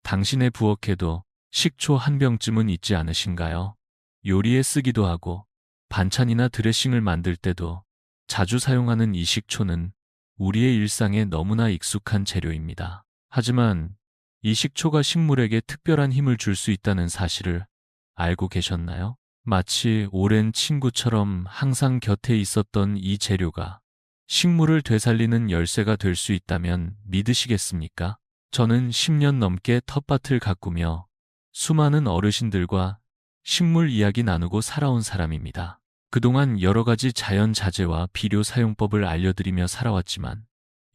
당신의 부엌에도 식초 한 병쯤은 있지 않으신가요? 요리에 쓰기도 하고 반찬이나 드레싱을 만들 때도 자주 사용하는 이 식초는 우리의 일상에 너무나 익숙한 재료입니다. 하지만 이 식초가 식물에게 특별한 힘을 줄 수 있다는 사실을 알고 계셨나요? 마치 오랜 친구처럼 항상 곁에 있었던 이 재료가 식물을 되살리는 열쇠가 될 수 있다면 믿으시겠습니까? 저는 10년 넘게 텃밭을 가꾸며 수많은 어르신들과 식물 이야기 나누고 살아온 사람입니다. 그동안 여러 가지 자연자재와 비료 사용법을 알려드리며 살아왔지만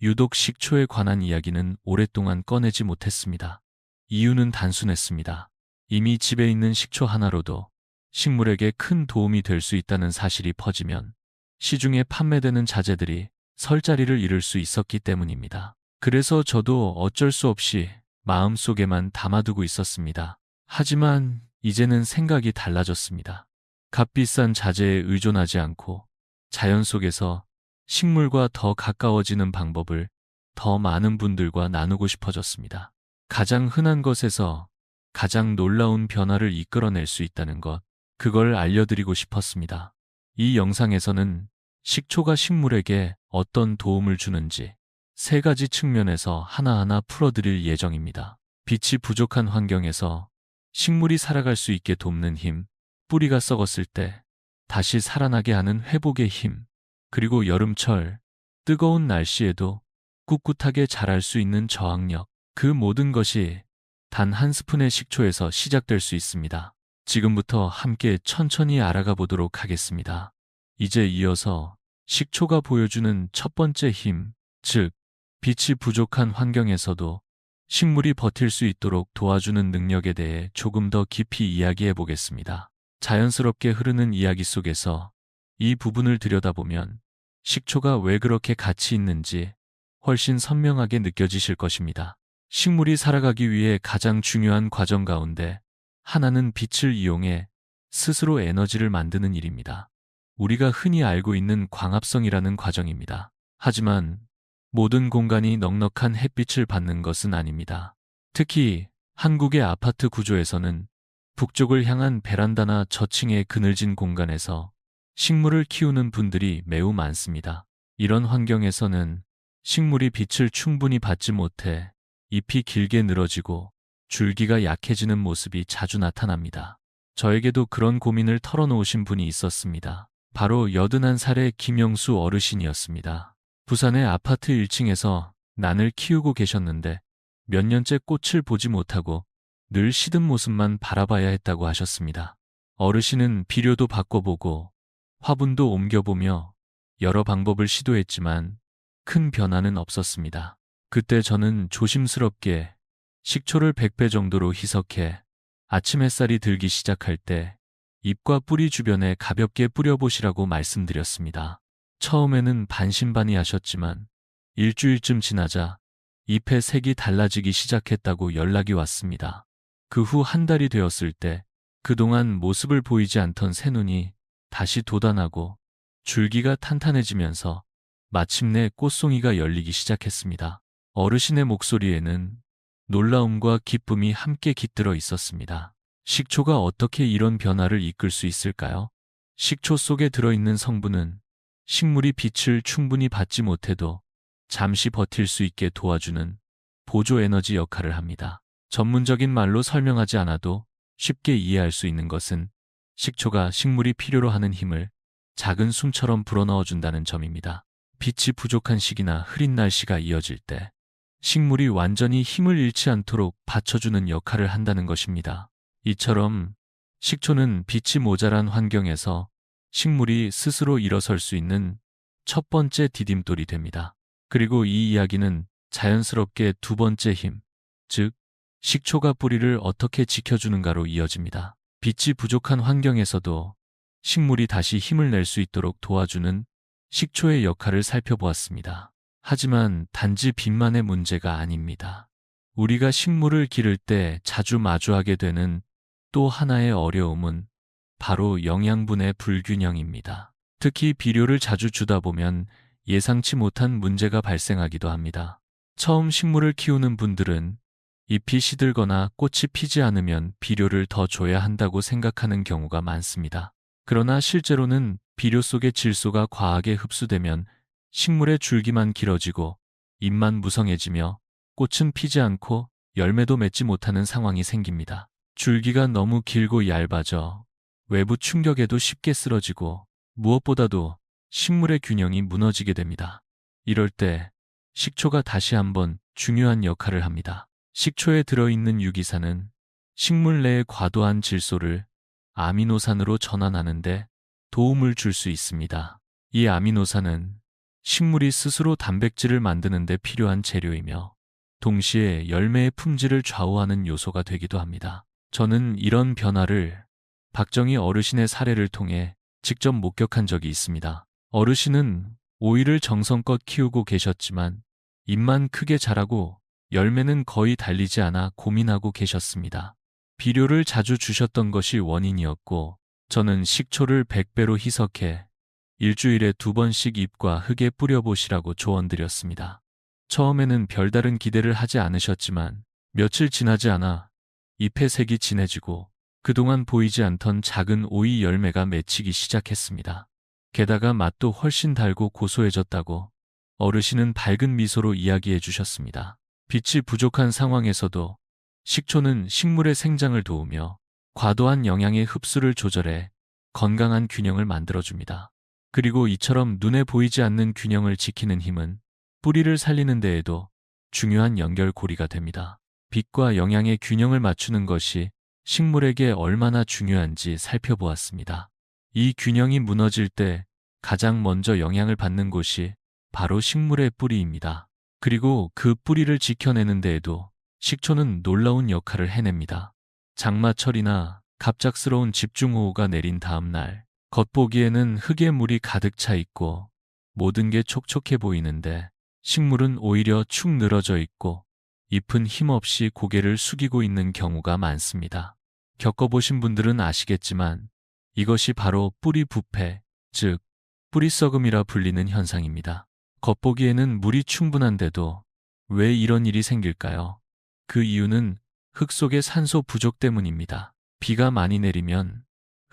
유독 식초에 관한 이야기는 오랫동안 꺼내지 못했습니다. 이유는 단순했습니다. 이미 집에 있는 식초 하나로도 식물에게 큰 도움이 될 수 있다는 사실이 퍼지면 시중에 판매되는 자재들이 설 자리를 잃을 수 있었기 때문입니다. 그래서 저도 어쩔 수 없이 마음속에만 담아두고 있었습니다. 하지만 이제는 생각이 달라졌습니다. 값비싼 자재에 의존하지 않고 자연 속에서 식물과 더 가까워지는 방법을 더 많은 분들과 나누고 싶어졌습니다. 가장 흔한 것에서 가장 놀라운 변화를 이끌어낼 수 있다는 것, 그걸 알려드리고 싶었습니다. 이 영상에서는 식초가 식물에게 어떤 도움을 주는지 3가지 측면에서 하나하나 풀어드릴 예정입니다. 빛이 부족한 환경에서 식물이 살아갈 수 있게 돕는 힘, 뿌리가 썩었을 때 다시 살아나게 하는 회복의 힘, 그리고 여름철 뜨거운 날씨에도 꿋꿋하게 자랄 수 있는 저항력, 그 모든 것이 단 한 스푼의 식초에서 시작될 수 있습니다. 지금부터 함께 천천히 알아가 보도록 하겠습니다. 이제 이어서 식초가 보여주는 첫 번째 힘, 즉 빛이 부족한 환경에서도 식물이 버틸 수 있도록 도와주는 능력에 대해 조금 더 깊이 이야기해 보겠습니다. 자연스럽게 흐르는 이야기 속에서 이 부분을 들여다보면 식초가 왜 그렇게 가치 있는지 훨씬 선명하게 느껴지실 것입니다. 식물이 살아가기 위해 가장 중요한 과정 가운데 하나는 빛을 이용해 스스로 에너지를 만드는 일입니다. 우리가 흔히 알고 있는 광합성이라는 과정입니다. 하지만 모든 공간이 넉넉한 햇빛을 받는 것은 아닙니다. 특히 한국의 아파트 구조에서는 북쪽을 향한 베란다나 저층의 그늘진 공간에서 식물을 키우는 분들이 매우 많습니다. 이런 환경에서는 식물이 빛을 충분히 받지 못해 잎이 길게 늘어지고 줄기가 약해지는 모습이 자주 나타납니다. 저에게도 그런 고민을 털어놓으신 분이 있었습니다. 바로 81살의 김영수 어르신이었습니다. 부산의 아파트 1층에서 난을 키우고 계셨는데 몇 년째 꽃을 보지 못하고 늘 시든 모습만 바라봐야 했다고 하셨습니다. 어르신은 비료도 바꿔보고 화분도 옮겨보며 여러 방법을 시도했지만 큰 변화는 없었습니다. 그때 저는 조심스럽게 식초를 100배 정도로 희석해 아침 햇살이 들기 시작할 때 잎과 뿌리 주변에 가볍게 뿌려보시라고 말씀드렸습니다. 처음에는 반신반의하셨지만 일주일쯤 지나자 잎의 색이 달라지기 시작했다고 연락이 왔습니다. 그 후 한 달이 되었을 때 그동안 모습을 보이지 않던 새눈이 다시 돋아나고 줄기가 탄탄해지면서 마침내 꽃송이가 열리기 시작했습니다. 어르신의 목소리에는 놀라움과 기쁨이 함께 깃들어 있었습니다. 식초가 어떻게 이런 변화를 이끌 수 있을까요? 식초 속에 들어있는 성분은 식물이 빛을 충분히 받지 못해도 잠시 버틸 수 있게 도와주는 보조 에너지 역할을 합니다. 전문적인 말로 설명하지 않아도 쉽게 이해할 수 있는 것은 식초가 식물이 필요로 하는 힘을 작은 숨처럼 불어넣어준다는 점입니다. 빛이 부족한 시기나 흐린 날씨가 이어질 때 식물이 완전히 힘을 잃지 않도록 받쳐주는 역할을 한다는 것입니다. 이처럼 식초는 빛이 모자란 환경에서 식물이 스스로 일어설 수 있는 첫 번째 디딤돌이 됩니다. 그리고 이 이야기는 자연스럽게 두 번째 힘, 즉 식초가 뿌리를 어떻게 지켜주는가로 이어집니다. 빛이 부족한 환경에서도 식물이 다시 힘을 낼 수 있도록 도와주는 식초의 역할을 살펴보았습니다. 하지만 단지 빛만의 문제가 아닙니다. 우리가 식물을 기를 때 자주 마주하게 되는 또 하나의 어려움은 바로 영양분의 불균형입니다. 특히 비료를 자주 주다 보면 예상치 못한 문제가 발생하기도 합니다. 처음 식물을 키우는 분들은 잎이 시들거나 꽃이 피지 않으면 비료를 더 줘야 한다고 생각하는 경우가 많습니다. 그러나 실제로는 비료 속의 질소가 과하게 흡수되면 식물의 줄기만 길어지고 잎만 무성해지며 꽃은 피지 않고 열매도 맺지 못하는 상황이 생깁니다. 줄기가 너무 길고 얇아져 외부 충격에도 쉽게 쓰러지고 무엇보다도 식물의 균형이 무너지게 됩니다. 이럴 때 식초가 다시 한번 중요한 역할을 합니다. 식초에 들어있는 유기산은 식물 내의 과도한 질소를 아미노산으로 전환하는데 도움을 줄 수 있습니다. 이 아미노산은 식물이 스스로 단백질을 만드는 데 필요한 재료이며 동시에 열매의 품질을 좌우하는 요소가 되기도 합니다. 저는 이런 변화를 박정희 어르신의 사례를 통해 직접 목격한 적이 있습니다. 어르신은 오이를 정성껏 키우고 계셨지만 잎만 크게 자라고 열매는 거의 달리지 않아 고민하고 계셨습니다. 비료를 자주 주셨던 것이 원인이었고 저는 식초를 100배로 희석해 일주일에 2번씩 잎과 흙에 뿌려보시라고 조언드렸습니다. 처음에는 별다른 기대를 하지 않으셨지만 며칠 지나지 않아 잎의 색이 진해지고 그동안 보이지 않던 작은 오이 열매가 맺히기 시작했습니다. 게다가 맛도 훨씬 달고 고소해졌다고 어르신은 밝은 미소로 이야기해 주셨습니다. 빛이 부족한 상황에서도 식초는 식물의 생장을 도우며 과도한 영양의 흡수를 조절해 건강한 균형을 만들어줍니다. 그리고 이처럼 눈에 보이지 않는 균형을 지키는 힘은 뿌리를 살리는 데에도 중요한 연결고리가 됩니다. 빛과 영양의 균형을 맞추는 것이 식물에게 얼마나 중요한지 살펴보았습니다. 이 균형이 무너질 때 가장 먼저 영향을 받는 곳이 바로 식물의 뿌리입니다. 그리고 그 뿌리를 지켜내는 데에도 식초는 놀라운 역할을 해냅니다. 장마철이나 갑작스러운 집중호우가 내린 다음 날, 겉보기에는 흙에 물이 가득 차 있고 모든 게 촉촉해 보이는데 식물은 오히려 축 늘어져 있고 잎은 힘없이 고개를 숙이고 있는 경우가 많습니다. 겪어보신 분들은 아시겠지만 이것이 바로 뿌리 부패, 즉 뿌리 썩음이라 불리는 현상입니다. 겉보기에는 물이 충분한데도 왜 이런 일이 생길까요? 그 이유는 흙 속의 산소 부족 때문입니다. 비가 많이 내리면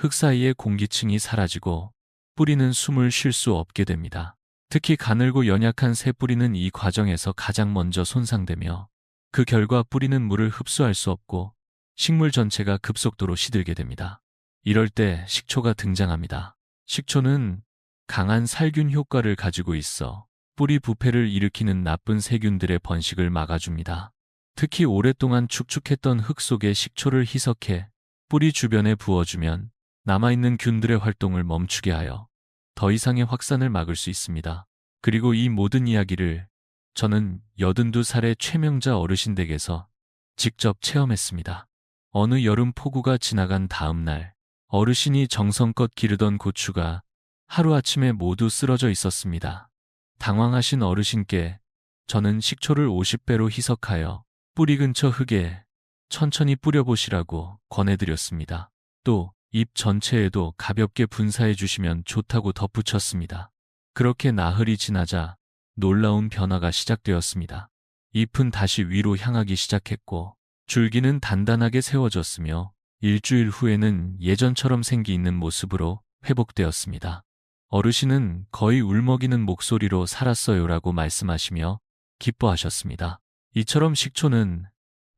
흙 사이의 공기층이 사라지고 뿌리는 숨을 쉴 수 없게 됩니다. 특히 가늘고 연약한 새 뿌리는 이 과정에서 가장 먼저 손상되며 그 결과 뿌리는 물을 흡수할 수 없고 식물 전체가 급속도로 시들게 됩니다. 이럴 때 식초가 등장합니다. 식초는 강한 살균 효과를 가지고 있어 뿌리 부패를 일으키는 나쁜 세균들의 번식을 막아줍니다. 특히 오랫동안 축축했던 흙 속에 식초를 희석해 뿌리 주변에 부어주면 남아있는 균들의 활동을 멈추게 하여 더 이상의 확산을 막을 수 있습니다. 그리고 이 모든 이야기를 저는 82살의 최명자 어르신 댁에서 직접 체험했습니다. 어느 여름 폭우가 지나간 다음 날, 어르신이 정성껏 기르던 고추가 하루아침에 모두 쓰러져 있었습니다. 당황하신 어르신께 저는 식초를 50배로 희석하여 뿌리 근처 흙에 천천히 뿌려보시라고 권해드렸습니다. 또 잎 전체에도 가볍게 분사해 주시면 좋다고 덧붙였습니다. 그렇게 나흘이 지나자 놀라운 변화가 시작되었습니다. 잎은 다시 위로 향하기 시작했고 줄기는 단단하게 세워졌으며 일주일 후에는 예전처럼 생기 있는 모습으로 회복되었습니다. 어르신은 거의 울먹이는 목소리로 살았어요라고 말씀하시며 기뻐하셨습니다. 이처럼 식초는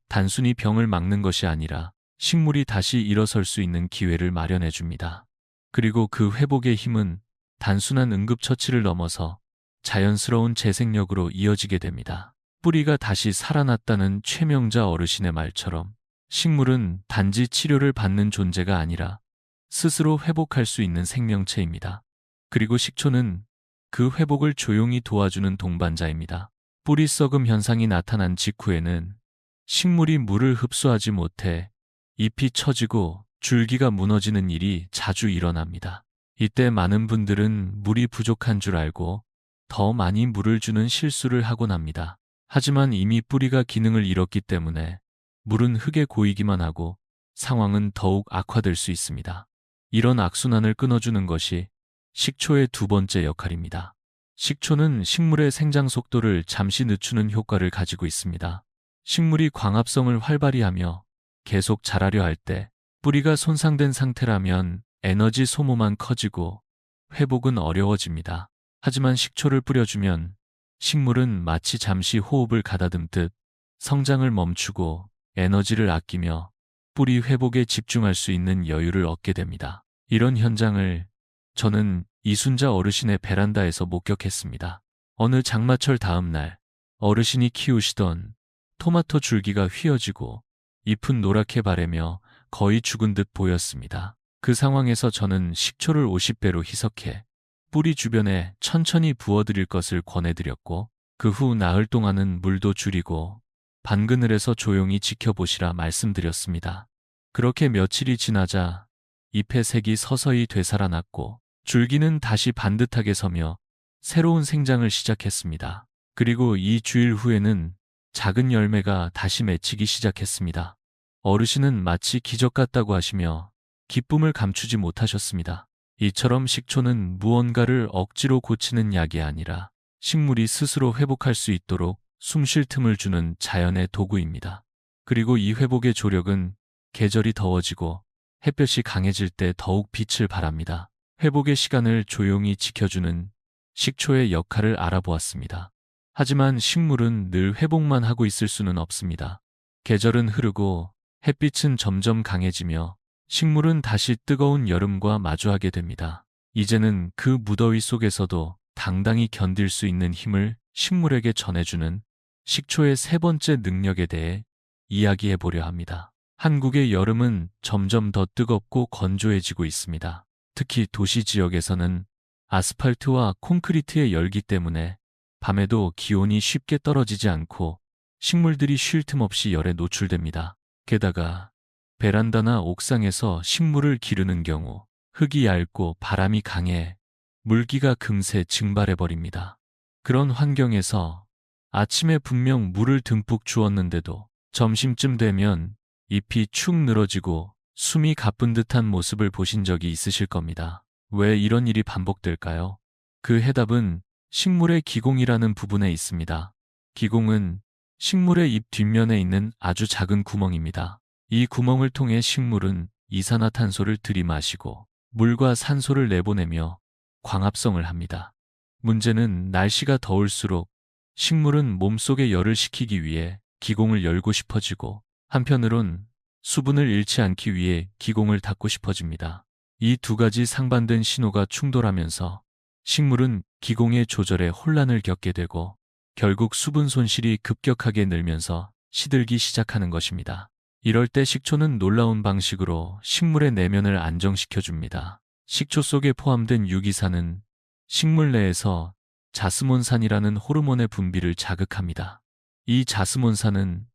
단순히 병을 막는 것이 아니라 식물이 다시 일어설 수 있는 기회를 마련해 줍니다. 그리고 그 회복의 힘은 단순한 응급처치를 넘어서 자연스러운 재생력으로 이어지게 됩니다. 뿌리가 다시 살아났다는 최명자 어르신의 말처럼 식물은 단지 치료를 받는 존재가 아니라 스스로 회복할 수 있는 생명체입니다. 그리고 식초는 그 회복을 조용히 도와주는 동반자입니다. 뿌리 썩음 현상이 나타난 직후에는 식물이 물을 흡수하지 못해 잎이 처지고 줄기가 무너지는 일이 자주 일어납니다. 이때 많은 분들은 물이 부족한 줄 알고 더 많이 물을 주는 실수를 하곤 합니다. 하지만 이미 뿌리가 기능을 잃었기 때문에 물은 흙에 고이기만 하고 상황은 더욱 악화될 수 있습니다. 이런 악순환을 끊어주는 것이 식초의 두 번째 역할입니다. 식초는 식물의 생장 속도를 잠시 늦추는 효과를 가지고 있습니다. 식물이 광합성을 활발히 하며 계속 자라려 할 때 뿌리가 손상된 상태라면 에너지 소모만 커지고 회복은 어려워집니다. 하지만 식초를 뿌려주면 식물은 마치 잠시 호흡을 가다듬듯 성장을 멈추고 에너지를 아끼며 뿌리 회복에 집중할 수 있는 여유를 얻게 됩니다. 이런 현장을 저는 이순자 어르신의 베란다에서 목격했습니다. 어느 장마철 다음 날 어르신이 키우시던 토마토 줄기가 휘어지고 잎은 노랗게 바래며 거의 죽은 듯 보였습니다. 그 상황에서 저는 식초를 50배로 희석해 뿌리 주변에 천천히 부어드릴 것을 권해드렸고 그 후 나흘 동안은 물도 줄이고 반그늘에서 조용히 지켜보시라 말씀드렸습니다. 그렇게 며칠이 지나자 잎의 색이 서서히 되살아났고 줄기는 다시 반듯하게 서며 새로운 생장을 시작했습니다. 그리고 2주일 후에는 작은 열매가 다시 맺히기 시작했습니다. 어르신은 마치 기적 같다고 하시며 기쁨을 감추지 못하셨습니다. 이처럼 식초는 무언가를 억지로 고치는 약이 아니라 식물이 스스로 회복할 수 있도록 숨쉴 틈을 주는 자연의 도구입니다. 그리고 이 회복의 조력은 계절이 더워지고 햇볕이 강해질 때 더욱 빛을 발합니다. 회복의 시간을 조용히 지켜주는 식초의 역할을 알아보았습니다. 하지만 식물은 늘 회복만 하고 있을 수는 없습니다. 계절은 흐르고 햇빛은 점점 강해지며 식물은 다시 뜨거운 여름과 마주하게 됩니다. 이제는 그 무더위 속에서도 당당히 견딜 수 있는 힘을 식물에게 전해주는 식초의 세 번째 능력에 대해 이야기해 보려 합니다. 한국의 여름은 점점 더 뜨겁고 건조해지고 있습니다. 특히 도시 지역에서는 아스팔트와 콘크리트의 열기 때문에 밤에도 기온이 쉽게 떨어지지 않고 식물들이 쉴 틈 없이 열에 노출됩니다. 게다가 베란다나 옥상에서 식물을 기르는 경우 흙이 얇고 바람이 강해 물기가 금세 증발해버립니다. 그런 환경에서 아침에 분명 물을 듬뿍 주었는데도 점심쯤 되면 잎이 축 늘어지고 숨이 가쁜 듯한 모습을 보신 적이 있으실 겁니다. 왜 이런 일이 반복될까요? 그 해답은 식물의 기공이라는 부분에 있습니다. 기공은 식물의 잎 뒷면에 있는 아주 작은 구멍입니다. 이 구멍을 통해 식물은 이산화탄소를 들이마시고 물과 산소를 내보내며 광합성을 합니다. 문제는 날씨가 더울수록 식물은 몸속에 열을 식히기 위해 기공을 열고 싶어지고 한편으론 수분을 잃지 않기 위해 기공을 닫고 싶어집니다. 이 두 가지 상반된 신호가 충돌하면서 식물은 기공의 조절에 혼란을 겪게 되고 결국 수분 손실이 급격하게 늘면서 시들기 시작하는 것입니다. 이럴 때 식초는 놀라운 방식으로 식물의 내면을 안정시켜줍니다. 식초 속에 포함된 유기산은 식물 내에서 자스몬산이라는 호르몬의 분비를 자극합니다. 이 자스몬산은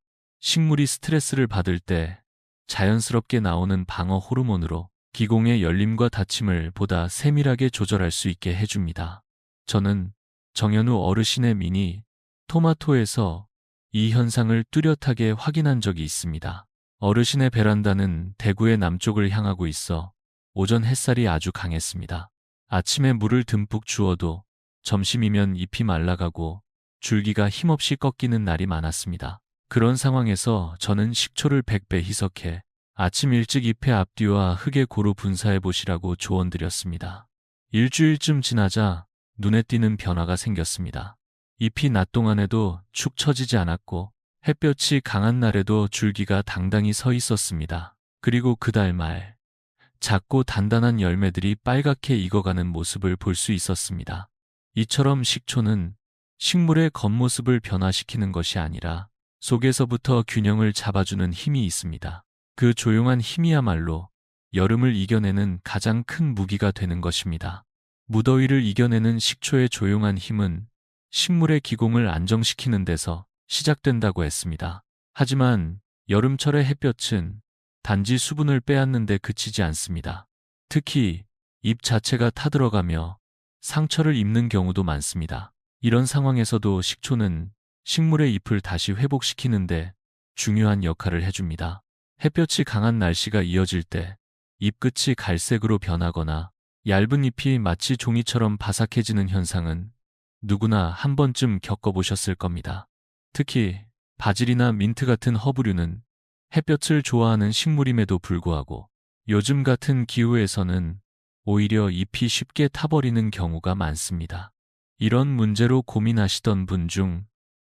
식물이 스트레스를 받을 때 자연스럽게 나오는 방어 호르몬으로 기공의 열림과 닫힘을 보다 세밀하게 조절할 수 있게 해줍니다. 저는 정현우 어르신의 미니 토마토에서 이 현상을 뚜렷하게 확인한 적이 있습니다. 어르신의 베란다는 대구의 남쪽을 향하고 있어 오전 햇살이 아주 강했습니다. 아침에 물을 듬뿍 주어도 점심이면 잎이 말라가고 줄기가 힘없이 꺾이는 날이 많았습니다. 그런 상황에서 저는 식초를 100배 희석해 아침 일찍 잎의 앞뒤와 흙에 고루 분사해 보시라고 조언드렸습니다. 일주일쯤 지나자 눈에 띄는 변화가 생겼습니다. 잎이 낮 동안에도 축 처지지 않았고 햇볕이 강한 날에도 줄기가 당당히 서 있었습니다. 그리고 그달 말 작고 단단한 열매들이 빨갛게 익어가는 모습을 볼 수 있었습니다. 이처럼 식초는 식물의 겉모습을 변화시키는 것이 아니라 속에서부터 균형을 잡아주는 힘이 있습니다. 그 조용한 힘이야말로 여름을 이겨내는 가장 큰 무기가 되는 것입니다. 무더위를 이겨내는 식초의 조용한 힘은 식물의 기공을 안정시키는 데서 시작된다고 했습니다. 하지만 여름철의 햇볕은 단지 수분을 빼앗는 데 그치지 않습니다. 특히 잎 자체가 타들어가며 상처를 입는 경우도 많습니다. 이런 상황에서도 식초는 식물의 잎을 다시 회복시키는데 중요한 역할을 해줍니다. 햇볕이 강한 날씨가 이어질 때 잎끝이 갈색으로 변하거나 얇은 잎이 마치 종이처럼 바삭해지는 현상은 누구나 한 번쯤 겪어보셨을 겁니다. 특히 바질이나 민트 같은 허브류는 햇볕을 좋아하는 식물임에도 불구하고 요즘 같은 기후에서는 오히려 잎이 쉽게 타버리는 경우가 많습니다. 이런 문제로 고민하시던 분 중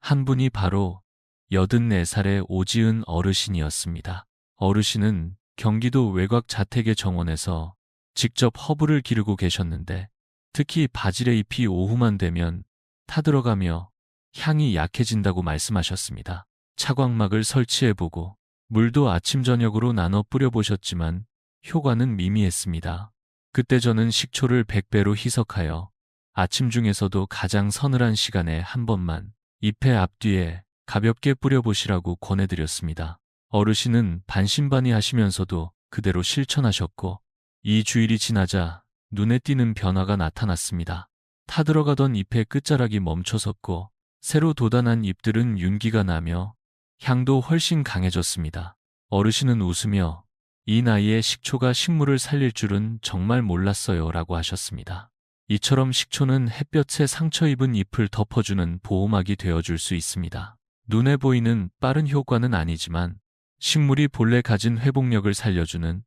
한 분이 바로 84살의 오지은 어르신이었습니다. 어르신은 경기도 외곽 자택의 정원에서 직접 허브를 기르고 계셨는데 특히 바질의 잎이 오후만 되면 타들어가며 향이 약해진다고 말씀하셨습니다. 차광막을 설치해보고 물도 아침 저녁으로 나눠 뿌려보셨지만 효과는 미미했습니다. 그때 저는 식초를 100배로 희석하여 아침 중에서도 가장 서늘한 시간에 한 번만 잎의 앞뒤에 가볍게 뿌려보시라고 권해드렸습니다. 어르신은 반신반의하시면서도 그대로 실천하셨고 2주일이 지나자 눈에 띄는 변화가 나타났습니다. 타들어가던 잎의 끝자락이 멈춰섰고 새로 돋아난 잎들은 윤기가 나며 향도 훨씬 강해졌습니다. 어르신은 웃으며 이 나이에 식초가 식물을 살릴 줄은 정말 몰랐어요 라고 하셨습니다. 이처럼 식초는 햇볕에 상처 입은 잎을 덮어주는 보호막이 되어줄 수 있습니다. 눈에 보이는 빠른 효과는 아니지만 식물이 본래 가진 회복력을 살려주는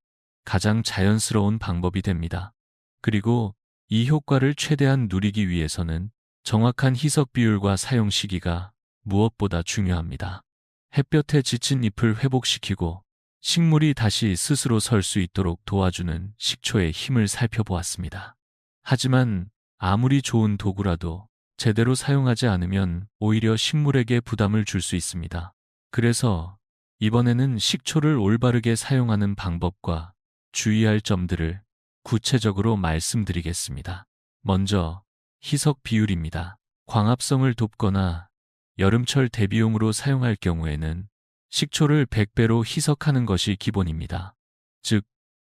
가장 자연스러운 방법이 됩니다. 그리고 이 효과를 최대한 누리기 위해서는 정확한 희석 비율과 사용 시기가 무엇보다 중요합니다. 햇볕에 지친 잎을 회복시키고 식물이 다시 스스로 설 수 있도록 도와주는 식초의 힘을 살펴보았습니다. 하지만 아무리 좋은 도구라도 제대로 사용하지 않으면 오히려 식물에게 부담을 줄 수 있습니다. 그래서 이번에는 식초를 올바르게 사용하는 방법과 주의할 점들을 구체적으로 말씀드리겠습니다. 먼저 희석 비율입니다. 광합성을 돕거나 여름철 대비용으로 사용할 경우에는 식초를 100배로 희석하는 것이 기본입니다. 즉,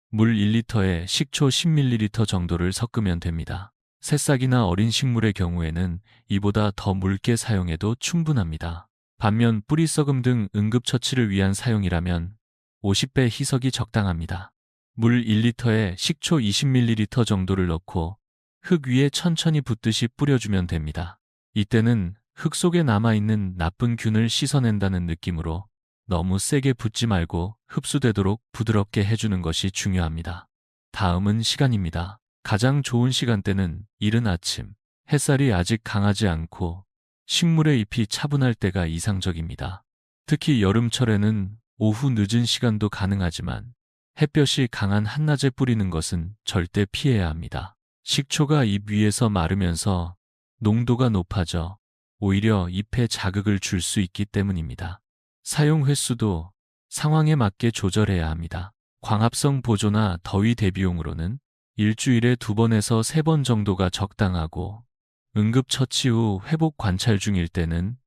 물 1리터에 식초 10ml 정도를 섞으면 됩니다. 새싹이나 어린 식물의 경우에는 이보다 더 묽게 사용해도 충분합니다. 반면 뿌리 썩음 등 응급처치를 위한 사용이라면 50배 희석이 적당합니다. 물 1리터에 식초 20ml 정도를 넣고 흙 위에 천천히 붓듯이 뿌려주면 됩니다. 이때는 흙 속에 남아있는 나쁜 균을 씻어낸다는 느낌으로 너무 세게 붓지 말고 흡수되도록 부드럽게 해주는 것이 중요합니다. 다음은 시간입니다. 가장 좋은 시간대는 이른 아침, 햇살이 아직 강하지 않고 식물의 잎이 차분할 때가 이상적입니다. 특히 여름철에는 오후 늦은 시간도 가능하지만 햇볕이 강한 한낮에 뿌리는 것은 절대 피해야 합니다. 식초가 잎 위에서 마르면서 농도가 높아져 오히려 잎에 자극을 줄 수 있기 때문입니다. 사용 횟수도 상황에 맞게 조절해야 합니다. 광합성 보조나 더위 대비용으로는 일주일에 2번에서 3번 정도가 적당하고 응급처치 후 회복 관찰 중일 때는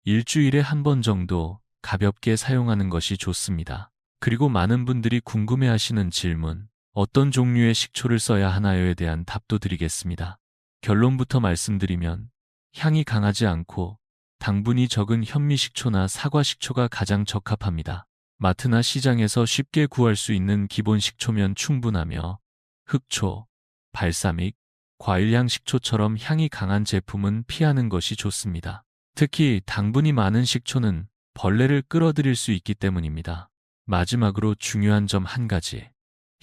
일주일에 1번 정도 가볍게 사용하는 것이 좋습니다. 그리고 많은 분들이 궁금해하시는 질문, 어떤 종류의 식초를 써야 하나요에 대한 답도 드리겠습니다. 결론부터 말씀드리면 향이 강하지 않고 당분이 적은 현미식초나 사과식초가 가장 적합합니다. 마트나 시장에서 쉽게 구할 수 있는 기본 식초면 충분하며 흑초, 발사믹, 과일향 식초처럼 향이 강한 제품은 피하는 것이 좋습니다. 특히 당분이 많은 식초는 벌레를 끌어들일 수 있기 때문입니다. 마지막으로 중요한 점 한 가지.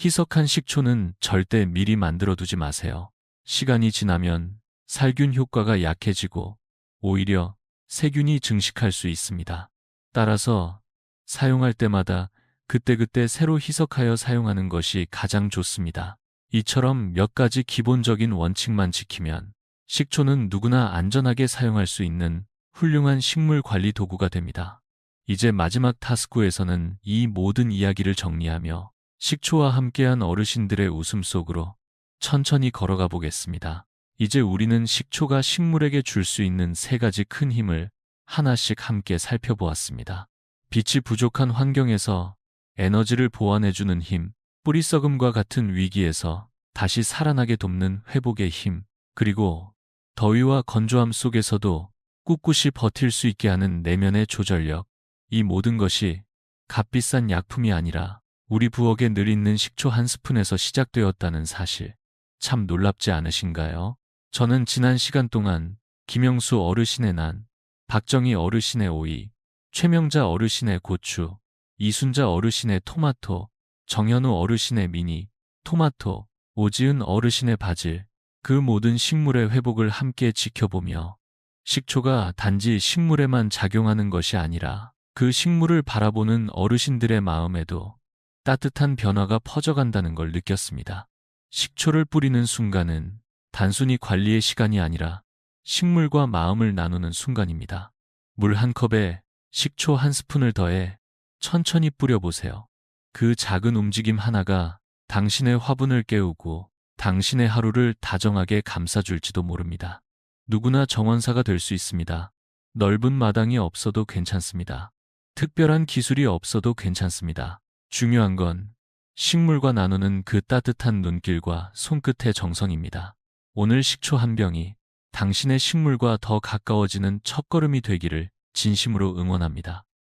희석한 식초는 절대 미리 만들어두지 마세요. 시간이 지나면 살균 효과가 약해지고 오히려 세균이 증식할 수 있습니다. 따라서 사용할 때마다 그때그때 새로 희석하여 사용하는 것이 가장 좋습니다. 이처럼 몇 가지 기본적인 원칙만 지키면 식초는 누구나 안전하게 사용할 수 있는 훌륭한 식물 관리 도구가 됩니다. 이제 마지막 타스크에서는 이 모든 이야기를 정리하며 식초와 함께한 어르신들의 웃음 속으로 천천히 걸어가 보겠습니다. 이제 우리는 식초가 식물에게 줄 수 있는 3가지 큰 힘을 하나씩 함께 살펴보았습니다. 빛이 부족한 환경에서 에너지를 보완해주는 힘, 뿌리 썩음과 같은 위기에서 다시 살아나게 돕는 회복의 힘, 그리고 더위와 건조함 속에서도 꿋꿋이 버틸 수 있게 하는 내면의 조절력, 이 모든 것이 값비싼 약품이 아니라 우리 부엌에 늘 있는 식초 한 스푼에서 시작되었다는 사실, 참 놀랍지 않으신가요? 저는 지난 시간 동안 김영수 어르신의 난, 박정희 어르신의 오이, 최명자 어르신의 고추, 이순자 어르신의 토마토, 정현우 어르신의 미니, 토마토, 오지은 어르신의 바질, 그 모든 식물의 회복을 함께 지켜보며 식초가 단지 식물에만 작용하는 것이 아니라 그 식물을 바라보는 어르신들의 마음에도 따뜻한 변화가 퍼져간다는 걸 느꼈습니다. 식초를 뿌리는 순간은 단순히 관리의 시간이 아니라 식물과 마음을 나누는 순간입니다. 물 한 컵에 식초 한 스푼을 더해 천천히 뿌려보세요. 그 작은 움직임 하나가 당신의 화분을 깨우고 당신의 하루를 다정하게 감싸줄지도 모릅니다. 누구나 정원사가 될 수 있습니다. 넓은 마당이 없어도 괜찮습니다. 특별한 기술이 없어도 괜찮습니다. 중요한 건 식물과 나누는 그 따뜻한 눈길과 손끝의 정성입니다. 오늘 식초 한 병이 당신의 식물과 더 가까워지는 첫걸음이 되기를 진심으로 응원합니다.